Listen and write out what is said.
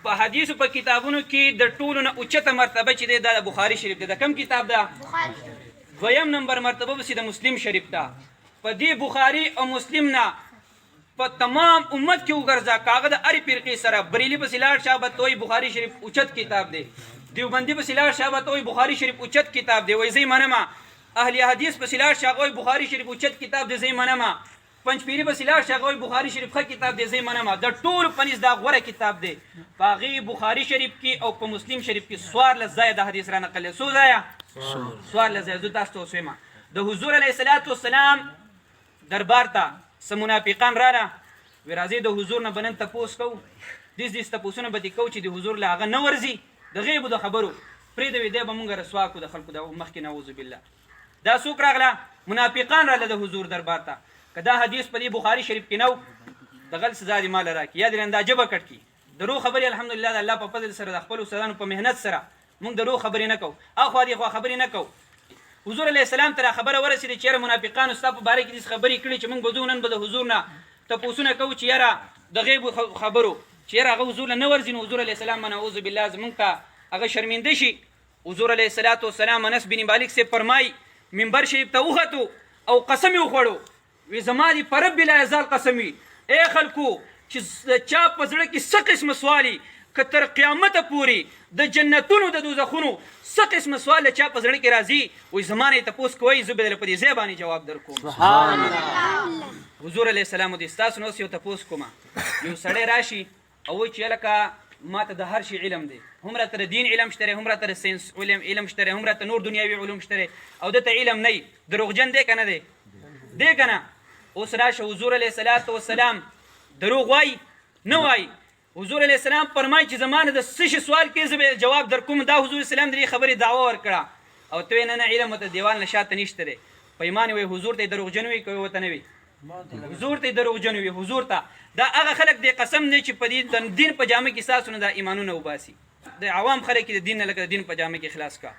په حدیثو په کتابونو کې د ټولو نه اوچته مرتبه چې دی دا د بخاري شریف دی. د کوم کتاب ده؟ دویم نمبر مرتبه بسې د مسلم شریف ده. په دې بخاري او مسلم نه په تمام امت کې وګرځه، کاغه د هرې فرقې سره. بریلي پسې لاړ شه به ته وایي بخاري شریف اوچت کتاب دی. دیوبندي پسې لاړ شه به ته وایي بخاري شریف اوچت کتاب دی. وایي زه یې منمه. اهل حدیث پسې لاړ شه هغه وایي بخاري شریف اوچت کتاب دی، زه یې منمه. پنجپیري پسې لاړ شه هغه وایي بخاري شریف ښه کتاب دی، زه یې منمه. د ټولو په نس دا غوره کتاب دی. په هغې بخاري شریف کې او په مسلم شریف کې 14 ځایه د حدیث را نقل دی. څو ځایه؟ 14 ځایه. زه تاسو ته اوس وایم د حضور علیه الصلاة والسلام دربار ته څه منافقان راله، وی راځئ د حضور نه به نن تپوس کوو. دیس تپوسونه به دې کوو چې د حضور له هغه نه ورځي، د غیبو د خبرو پرېږدوي، دی به مونږ رسوا کړو د خلکو د مخکې. نعوذ بالله. دا څوک راغله؟ منافقان راله د حضور دربار ته. که دا حدیث په دې بخاري شریف کې نه و د غل سزا دې ماله راکړي یا دې دا جبه کټ کړي. دروغ خبرې الحمدلله د الله په فضل سره د خپلو استادانو په محنت سره مونږ دروغ خبرې نه کوو، اخوا دې خوا خبرې نه کوو. حضور علیه السلام ته را خبره ورسېده چې یاره منافقانو ستا په باره کې داسې خبرې کړي چې مونږ به ځو نن به د حضور نه تپوسونه کوو چې یاره د غیبو خبرو چې یاره هغه حضور له نه ورځي. نو حضور علیه السلام به نعوذ بالله زمونږ ته هغه شرمنده شي. حضور علیه الصلاة والسلام انس بن مالک صاحب فرمایي منبر شریف ته وختو او قسم یې وخوړو، وی زما دې په رب لا یزال قسم وي ای خلکو چې د چا په زړه کې څه قسمه سوالي که تر قیامته پورې د جنتونو د دوزخونو څه قسمه سوال له چا په زړه کې راځي، وایي زما نه یې تپوس کوئ، زه به درله په دې ځای باندې جواب در کوم. سبحان الله. حضور علیه السلام دې ستاسو نه اوس یو تپوس کومه. یو سړی راشي او وایي چې هلکه ما ته د هر شي علم دی، هم راته د دین علم شته دی، هم راته د ساینس علم شته دی، هم راته نور دنیاوي علوم شته دی، او دته علم نه وي. دروغجن دی که نه دی؟ دی که نه؟ اوس راشه حضور علیه الصلاة والسلام دروغ وایي نه وایي. حضور علیه السلام فرمایي چې زما نه د څه شي سوال کوې زه به جواب در کوم. دا حضور اسلام د دې خبرې دعوه ورکړه او ته نه نه علم ورته دیوال نه شاته نشته دی. په ایمان وایي حضور ته یې دروغجن وي که ورته نه وي؟ حضور ته یې دروغجن وي. حضور ته دا هغه خلک دی قسم دی چې په دین په جامه کې ستاسو نه دا ایمانونه وباسي. د عوام خلک د دین نه لکه د دین په جامه کې خلاص کا.